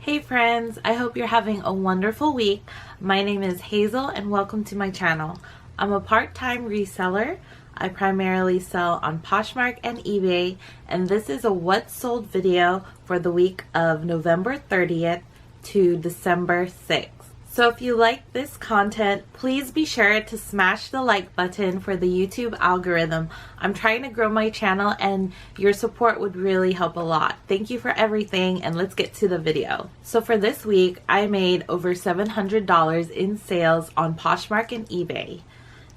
Hey friends, I hope you're having a wonderful week. My name is Hazel and welcome to my channel. I'm a part-time reseller. I primarily sell on Poshmark and eBay, and this is a what sold video for the week of November 30th to December 6th. So if you like this content, please be sure to smash the like button for the YouTube algorithm. I'm trying to grow my channel and your support would really help a lot. Thank you for everything, and let's get to the video. So for this week, I made over $700 in sales on Poshmark and eBay.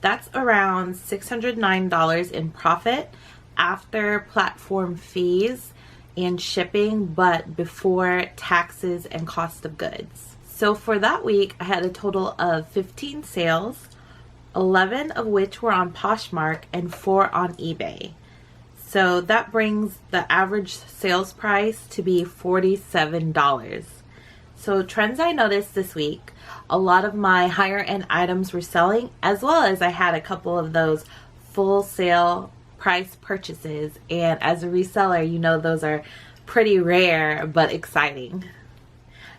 That's around $609 in profit after platform fees and shipping, but before taxes and cost of goods. So for that week, I had a total of 15 sales, 11 of which were on Poshmark and 4 on eBay. So that brings the average sales price to be $47. So trends I noticed this week, a lot of my higher end items were selling, as well as I had a couple of those full sale price purchases. And as a reseller, you know those are pretty rare but exciting.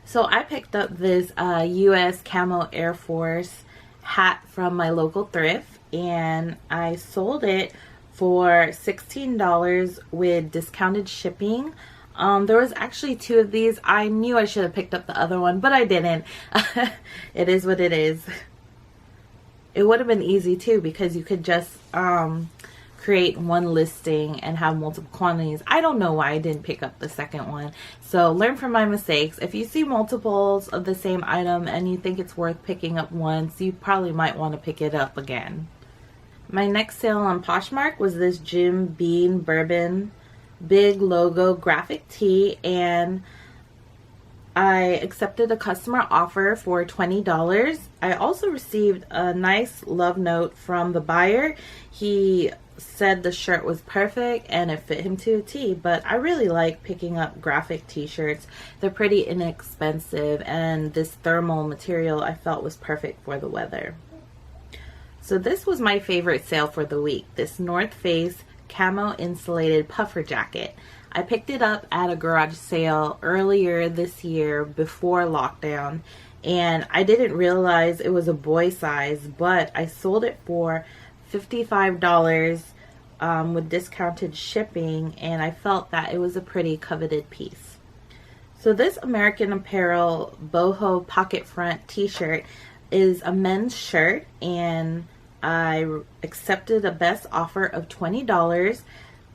So I picked up this US Camo Air Force hat from my local thrift, and I sold it for $16 with discounted shipping. There was actually 2 of these. I knew I should have picked up the other one, but I didn't. It is what it is. It would have been easy too, because you could just create one listing and have multiple quantities. I don't know why I didn't pick up the second one. So learn from my mistakes. If you see multiples of the same item and you think it's worth picking up once, you probably might want to pick it up again. My next sale on Poshmark was this Jim Beam Bourbon big logo graphic tee, and I accepted a customer offer for $20. I also received a nice love note from the buyer. He said the shirt was perfect and it fit him to a T, but I really like picking up graphic t-shirts. They're pretty inexpensive, and this thermal material I felt was perfect for the weather. So this was my favorite sale for the week, this North Face camo insulated puffer jacket. I picked it up at a garage sale earlier this year before lockdown, and I didn't realize it was a boy size, but I sold it for $55 with discounted shipping, and I felt that it was a pretty coveted piece. So this American Apparel boho pocket front t-shirt is a men's shirt, and I accepted a best offer of $20.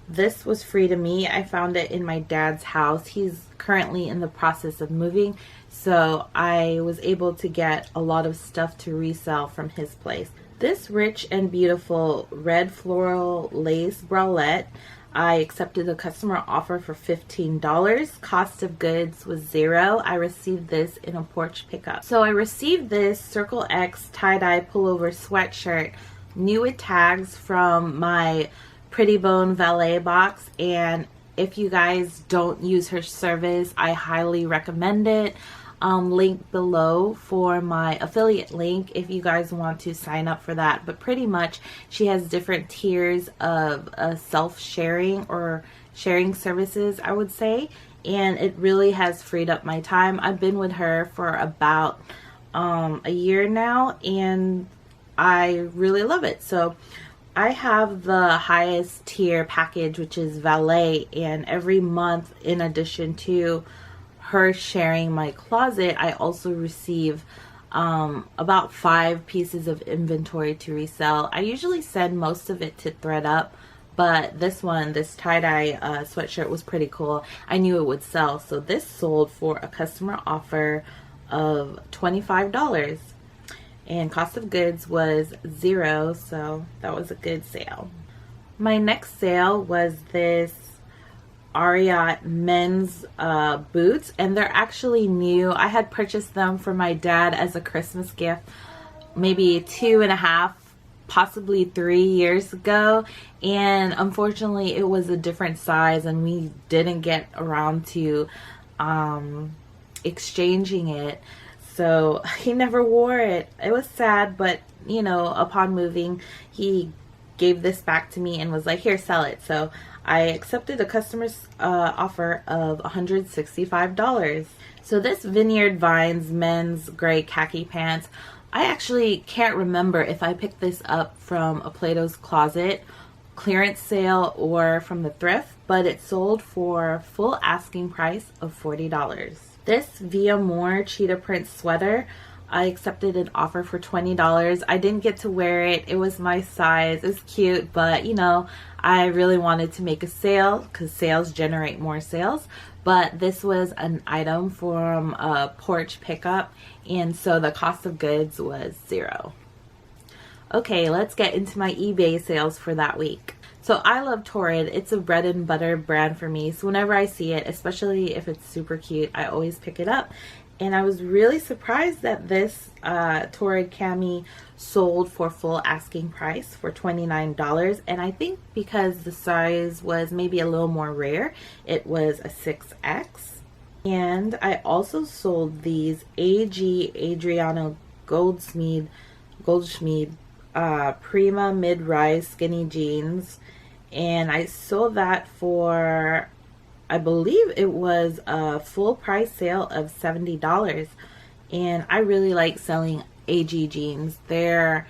This was free to me. I found it in my dad's house. He's currently in the process of moving, so I was able to get a lot of stuff to resell from his place. This rich and beautiful red floral lace bralette, I accepted a customer offer for $15. Cost of goods was $0. I received this in a porch pickup. So I received this Circle X tie-dye pullover sweatshirt, new with tags, from my Pretty Bone valet box, and if you guys don't use her service, I highly recommend it. Link below for my affiliate link if you guys want to sign up for that. But pretty much she has different tiers of self-sharing or sharing services, I would say, and it really has freed up my time. I've been with her for about a year now, and I really love it. So I have the highest tier package, which is valet, and every month, in addition to her sharing my closet, I also receive about 5 pieces of inventory to resell. I usually send most of it to ThredUp, but this one, this tie-dye sweatshirt, was pretty cool. I knew it would sell, so this sold for a customer offer of $25, and cost of goods was $0, so that was a good sale. My next sale was this Ariat men's boots, and they're actually new. I had purchased them for my dad as a Christmas gift maybe 2.5, possibly 3 years ago, and unfortunately it was a different size and we didn't get around to exchanging it, so he never wore it. It was sad, but you know, upon moving he gave this back to me and was like, here, sell it. So I accepted a customer's offer of $165. So this Vineyard Vines men's gray khaki pants, I actually can't remember if I picked this up from a Plato's Closet clearance sale or from the thrift, but it sold for full asking price of $40. This Via Moore cheetah print sweater, I accepted an offer for $20. I didn't get to wear it. It was my size. It's cute, but you know, I really wanted to make a sale because sales generate more sales. But this was an item from a porch pickup, and so the cost of goods was $0. Okay, let's get into my eBay sales for that week. So I love Torrid. It's a bread and butter brand for me. So whenever I see it, especially if it's super cute, I always pick it up. And I was really surprised that this Torrid cami sold for full asking price for $29. And I think because the size was maybe a little more rare, it was a 6X. And I also sold these AG Adriano Goldschmied Prima mid-rise skinny jeans. And I sold that for, I believe it was a full price sale of $70. And I really like selling AG jeans. They're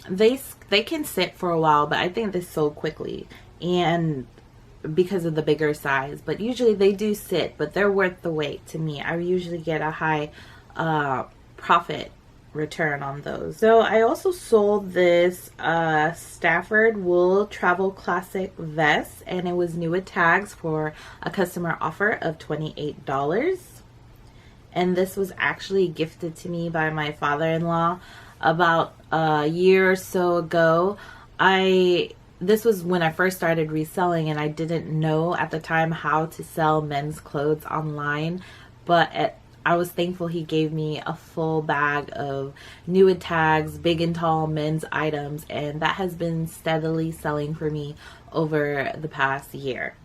they can sit for a while, but I think they sold quickly, and because of the bigger size. But usually they do sit, but they're worth the wait to me. I usually get a high profit return on those. So I also sold this Stafford wool travel classic vest, and it was new with tags for a customer offer of $28. And this was actually gifted to me by my father-in-law about a year or so ago. This was when I first started reselling, and I didn't know at the time how to sell men's clothes online, but I was thankful he gave me a full bag of new with tags, big and tall men's items, and that has been steadily selling for me over the past year.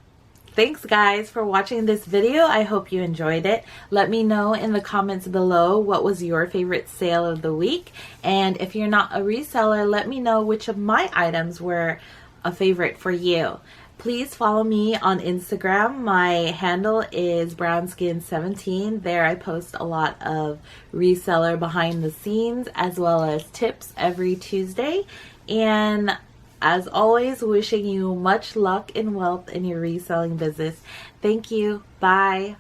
Thanks guys for watching this video. I hope you enjoyed it. Let me know in the comments below what was your favorite sale of the week. And if you're not a reseller, let me know which of my items were a favorite for you. Please follow me on Instagram. My handle is brownskin17. There I post a lot of reseller behind the scenes as well as tips every Tuesday. And as always, wishing you much luck and wealth in your reselling business. Thank you. Bye.